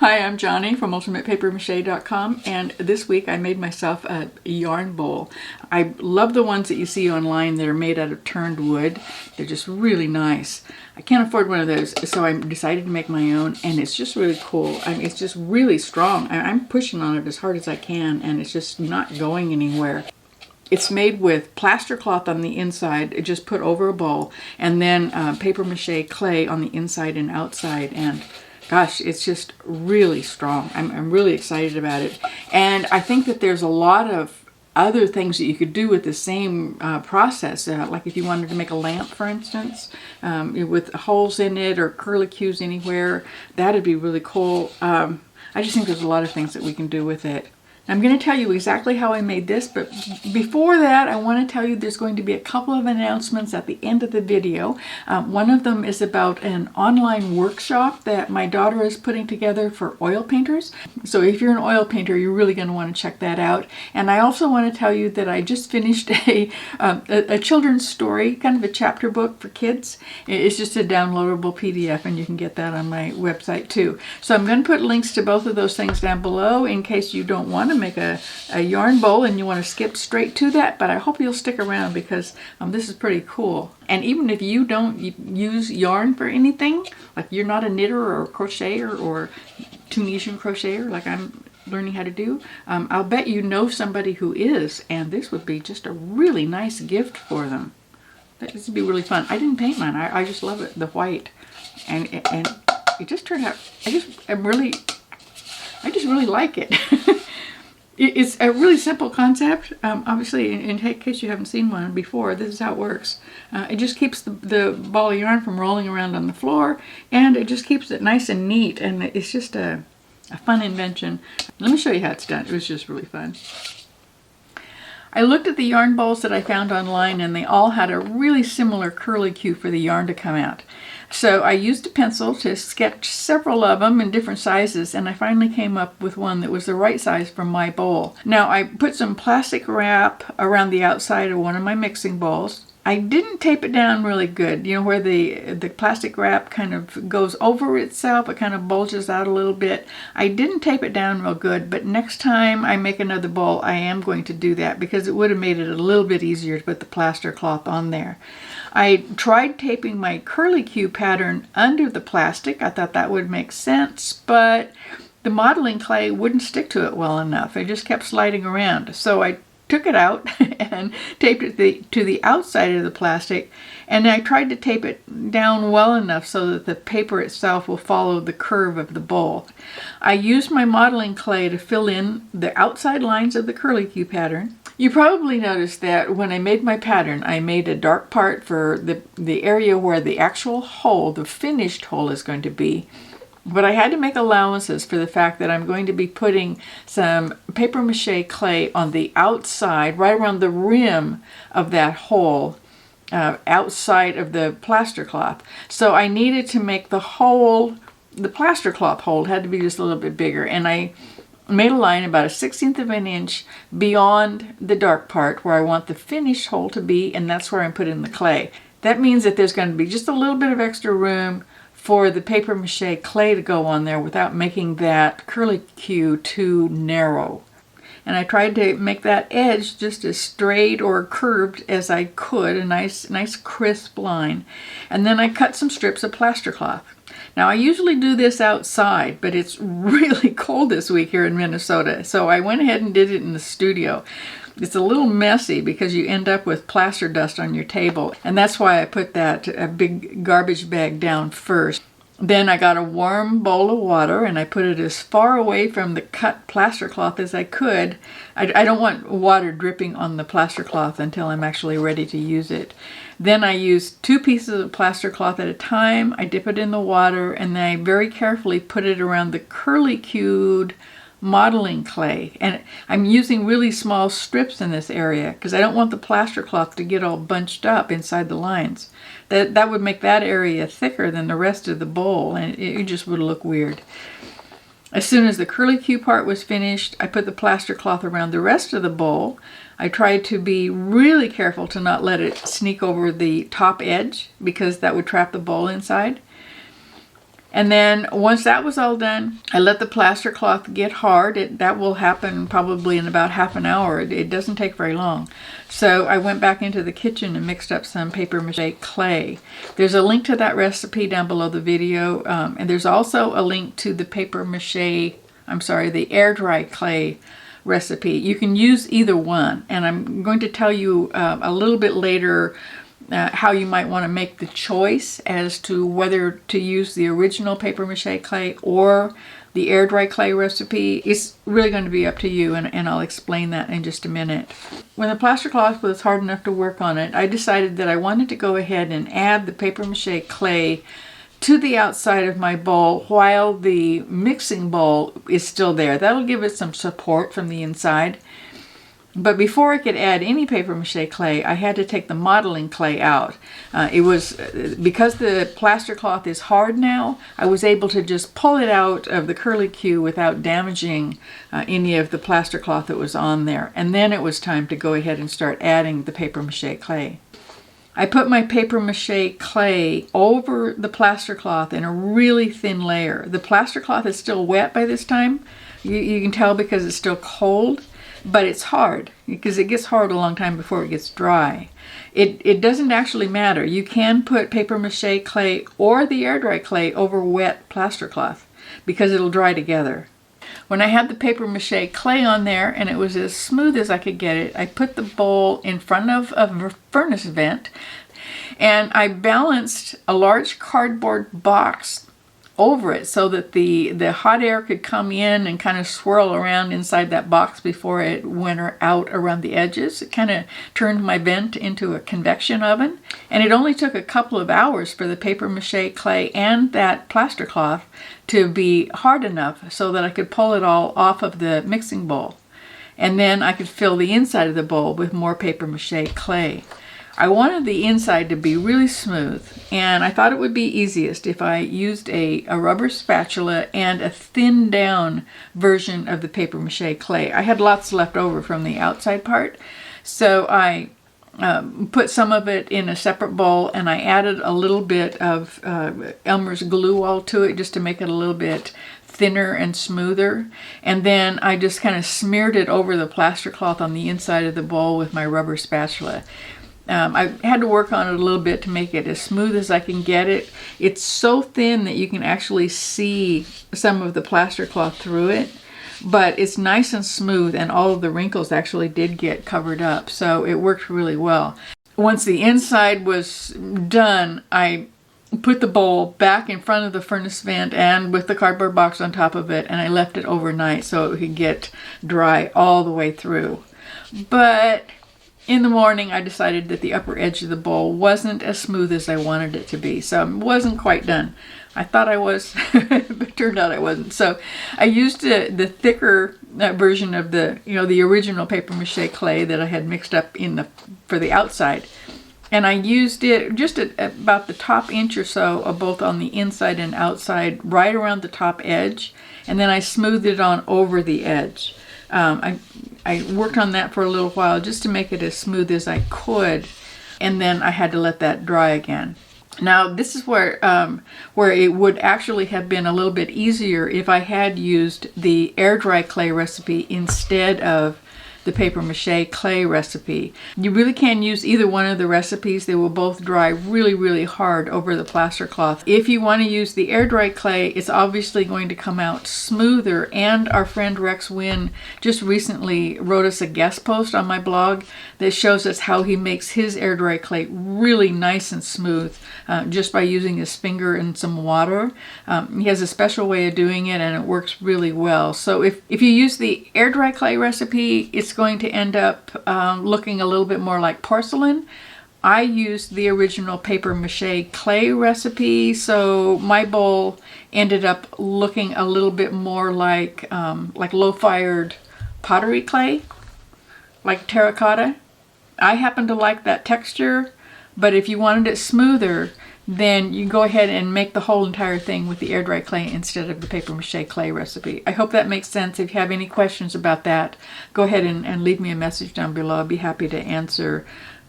Hi, I'm Johnny from UltimatePaperMache.com, and this week I made myself a yarn bowl. I love the ones that you see online that are made out of turned wood. They're just really nice. I can't afford one of those, so I decided to make my own, and it's just really cool. I mean, it's just really strong. I'm pushing on it as hard as I can, and it's just not going anywhere. It's made with plaster cloth on the inside, just put over a bowl, and then paper mache clay on the inside and outside, and gosh, it's just really strong. I'm really excited about it. And I think that there's a lot of other things that you could do with the same process. Like if you wanted to make a lamp, for instance, with holes in it or curlicues anywhere, that'd be really cool. I just think there's a lot of things that we can do with it. I'm going to tell you exactly how I made this, but before that, I want to tell you there's going to be a couple of announcements at the end of the video. One of them is about an online workshop that my daughter is putting together for oil painters. So if you're an oil painter, you're really going to want to check that out. And I also want to tell you that I just finished a children's story, kind of a chapter book for kids. It's just a downloadable PDF, and you can get that on my website too. So I'm going to put links to both of those things down below in case you don't want to make a yarn bowl and you want to skip straight to that, but I hope you'll stick around because this is pretty cool. And even if you don't use yarn for anything, like you're not a knitter or a crocheter or Tunisian crocheter like I'm learning how to do, I'll bet you know somebody who is, and this would be just a really nice gift for them. This would be really fun. I didn't paint mine. I just love it, the white, and it just turned out. I just really like it. It's a really simple concept. Obviously, in case you haven't seen one before, this is how it works. It just keeps the ball of yarn from rolling around on the floor, and it just keeps it nice and neat, and it's just a fun invention. Let me show you how it's done. It was just really fun. I looked at the yarn bowls that I found online, and they all had a really similar curlicue for the yarn to come out. So I used a pencil to sketch several of them in different sizes, and I finally came up with one that was the right size for my bowl. Now I put some plastic wrap around the outside of one of my mixing bowls. I didn't tape it down really good, you know, where the plastic wrap kind of goes over itself, it kind of bulges out a little bit. I didn't tape it down real good, but next time I make another bowl, I am going to do that because it would have made it a little bit easier to put the plaster cloth on there. I tried taping my curlicue pattern under the plastic. I thought that would make sense, but the modeling clay wouldn't stick to it well enough. It just kept sliding around. So I took it out and taped it to the outside of the plastic, and I tried to tape it down well enough so that the paper itself will follow the curve of the bowl. I used my modeling clay to fill in the outside lines of the curlicue pattern. You probably noticed that when I made my pattern, I made a dark part for the area where the actual hole, the finished hole, is going to be. But I had to make allowances for the fact that I'm going to be putting some paper mache clay on the outside, right around the rim of that hole, outside of the plaster cloth. So I needed to make the hole, the plaster cloth hole had to be just a little bit bigger, and I made a line about 1/16 of an inch beyond the dark part where I want the finished hole to be, and that's where I'm putting the clay. That means that there's going to be just a little bit of extra room for the paper mache clay to go on there without making that curlicue too narrow. And I tried to make that edge just as straight or curved as I could, a nice crisp line. And then I cut some strips of plaster cloth. Now I usually do this outside, but it's really cold this week here in Minnesota, so I went ahead and did it in the studio. It's a little messy because you end up with plaster dust on your table, and that's why I put that big garbage bag down first. Then I got a warm bowl of water and I put it as far away from the cut plaster cloth as I could. I don't want water dripping on the plaster cloth until I'm actually ready to use it. Then I use 2 pieces of plaster cloth at a time. I dip it in the water, and then I very carefully put it around the curlicued modeling clay. And I'm using really small strips in this area because I don't want the plaster cloth to get all bunched up inside the lines. That would make that area thicker than the rest of the bowl, and it just would look weird. As soon as the curlicue part was finished, I put the plaster cloth around the rest of the bowl. I tried to be really careful to not let it sneak over the top edge because that would trap the bowl inside. And then once that was all done, I let the plaster cloth get hard. That will happen probably in about half an hour. It doesn't take very long. So I went back into the kitchen and mixed up some paper mache clay. There's a link to that recipe down below the video. And there's also a link to the the air dry clay recipe. You can use either one. And I'm going to tell you a little bit later how you might want to make the choice as to whether to use the original paper mache clay or the air dry clay recipe. It's really going to be up to you, and I'll explain that in just a minute. When the plaster cloth was hard enough to work on it, I decided that I wanted to go ahead and add the paper mache clay to the outside of my bowl while the mixing bowl is still there. That'll give it some support from the inside. But before I could add any paper mache clay, I had to take the modeling clay out. It was because the plaster cloth is hard now, I was able to just pull it out of the curlicue without damaging any of the plaster cloth that was on there. And then it was time to go ahead and start adding the paper mache clay. I put my paper mache clay over the plaster cloth in a really thin layer. The plaster cloth is still wet by this time. You can tell because it's still cold. But it's hard, because it gets hard a long time before it gets dry. It doesn't actually matter. You can put paper mache clay or the air dry clay over wet plaster cloth, because it'll dry together. When I had the paper mache clay on there and it was as smooth as I could get it, I put the bowl in front of a furnace vent, and I balanced a large cardboard box over it so that the hot air could come in and kind of swirl around inside that box before it went out around the edges. It kind of turned my vent into a convection oven. And it only took a couple of hours for the paper mache clay and that plaster cloth to be hard enough so that I could pull it all off of the mixing bowl. And then I could fill the inside of the bowl with more paper mache clay. I wanted the inside to be really smooth, and I thought it would be easiest if I used a rubber spatula and a thinned down version of the paper mache clay. I had lots left over from the outside part, so I put some of it in a separate bowl, and I added a little bit of Elmer's glue all to it just to make it a little bit thinner and smoother. And then I just kind of smeared it over the plaster cloth on the inside of the bowl with my rubber spatula. I had to work on it a little bit to make it as smooth as I can get it. It's so thin that you can actually see some of the plaster cloth through it, but it's nice and smooth, and all of the wrinkles actually did get covered up, so it worked really well. Once the inside was done, I put the bowl back in front of the furnace vent and with the cardboard box on top of it, and I left it overnight so it could get dry all the way through. But in the morning, I decided that the upper edge of the bowl wasn't as smooth as I wanted it to be, so it wasn't quite done. I thought I was, but it turned out I wasn't. So I used the thicker version of the original paper mache clay that I had mixed up for the outside, and I used it just at about the top inch or so of both on the inside and outside, right around the top edge, and then I smoothed it on over the edge. I worked on that for a little while just to make it as smooth as I could, and then I had to let that dry again. Now this is where it would actually have been a little bit easier if I had used the air dry clay recipe instead of the paper mache clay recipe. You really can use either one of the recipes. They will both dry really, really hard over the plaster cloth. If you want to use the air dry clay, it's obviously going to come out smoother, and our friend Rex Wynn just recently wrote us a guest post on my blog that shows us how he makes his air dry clay really nice and smooth just by using his finger and some water. He has a special way of doing it, and it works really well. So if you use the air dry clay recipe, it's going to end up looking a little bit more like porcelain. I used the original paper mache clay recipe, so my bowl ended up looking a little bit more like low-fired pottery clay, like terracotta. I happen to like that texture, but if you wanted it smoother, then you go ahead and make the whole entire thing with the air dry clay instead of the paper mache clay recipe. I hope that makes sense. If you have any questions about that, go ahead and leave me a message down below. I'll be happy to answer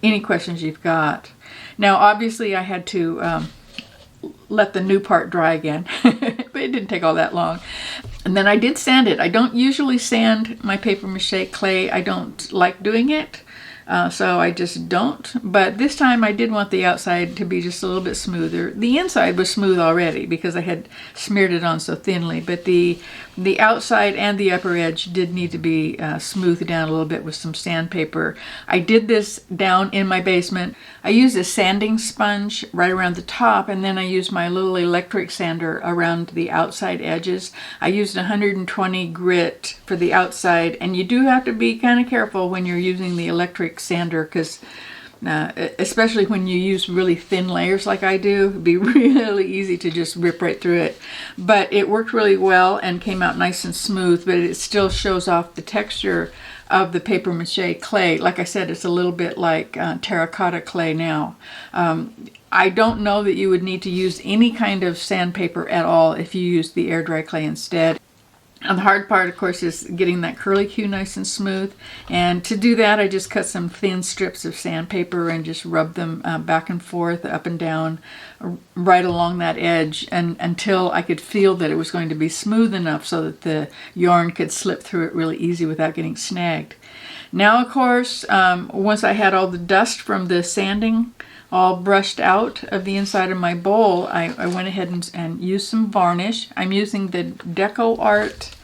any questions you've got. Now, obviously, I had to let the new part dry again. But it didn't take all that long. And then I did sand it. I don't usually sand my paper mache clay. I don't like doing it. So I just don't. But this time I did want the outside to be just a little bit smoother. The inside was smooth already because I had smeared it on so thinly. But the outside and the upper edge did need to be smoothed down a little bit with some sandpaper. I did this down in my basement. I used a sanding sponge right around the top, and then I used my little electric sander around the outside edges. I used 120 grit for the outside, and you do have to be kind of careful when you're using the electric sander, because especially when you use really thin layers like I do, it'd be really easy to just rip right through it. But it worked really well and came out nice and smooth, but it still shows off the texture of the paper mache clay. Like I said, it's a little bit like terracotta clay now. I don't know that you would need to use any kind of sandpaper at all if you use the air dry clay instead. And the hard part, of course, is getting that curlicue nice and smooth. And to do that, I just cut some thin strips of sandpaper and just rub them back and forth, up and down, right along that edge, and until I could feel that it was going to be smooth enough so that the yarn could slip through it really easy without getting snagged. Now, of course, once I had all the dust from the sanding all brushed out of the inside of my bowl, I went ahead and used some varnish. I'm using the Deco Art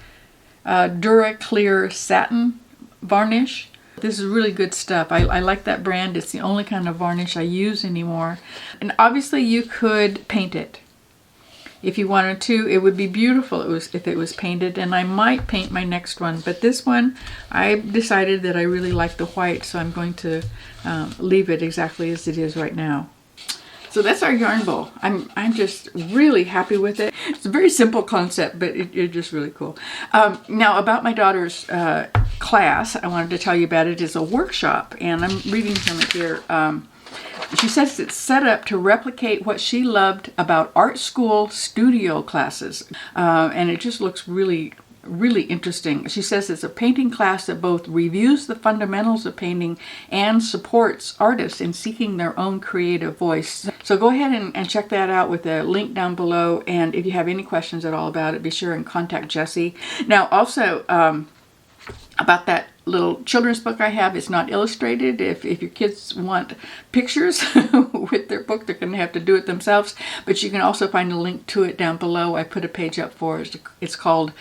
Dura Clear Satin Varnish. This is really good stuff. I like that brand. It's the only kind of varnish I use anymore. And obviously you could paint it. If you wanted to, it would be beautiful if it was painted, and I might paint my next one. But this one, I decided that I really like the white, so I'm going to leave it exactly as it is right now. So that's our yarn bowl. I'm just really happy with it. It's a very simple concept, but it's just really cool. Now about my daughter's class, I wanted to tell you about it. It's a workshop, and I'm reading from it here. She says it's set up to replicate what she loved about art school studio classes. And it just looks really, really interesting. She says it's a painting class that both reviews the fundamentals of painting and supports artists in seeking their own creative voice. So go ahead and check that out with a link down below. And if you have any questions at all about it, be sure and contact Jessie. Now also, about that little children's book I have, it's not illustrated. If your kids want pictures with their book, they're going to have to do it themselves. But you can also find a link to it down below. I put a page up for it. It's called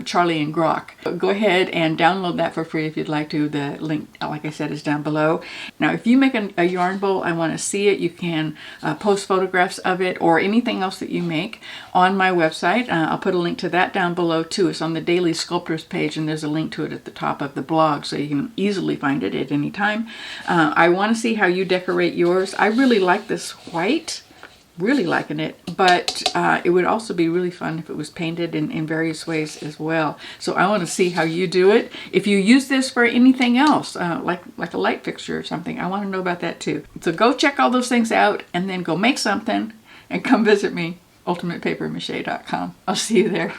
Charlie and Grok. Go ahead and download that for free if you'd like to. The link, like I said, is down below. Now, if you make a yarn bowl, I want to see it. You can post photographs of it or anything else that you make on my website. I'll put a link to that down below too. It's on the Daily Sculptors page, and there's a link to it at the top of the blog, so you can easily find it at any time. I want to see how you decorate yours. I really like this white, really liking it, but it would also be really fun if it was painted in various ways as well. So I want to see how you do it. If you use this for anything else, like a light fixture or something, I want to know about that too. So go check all those things out, and then go make something and come visit me, ultimatepapermache.com. I'll see you there.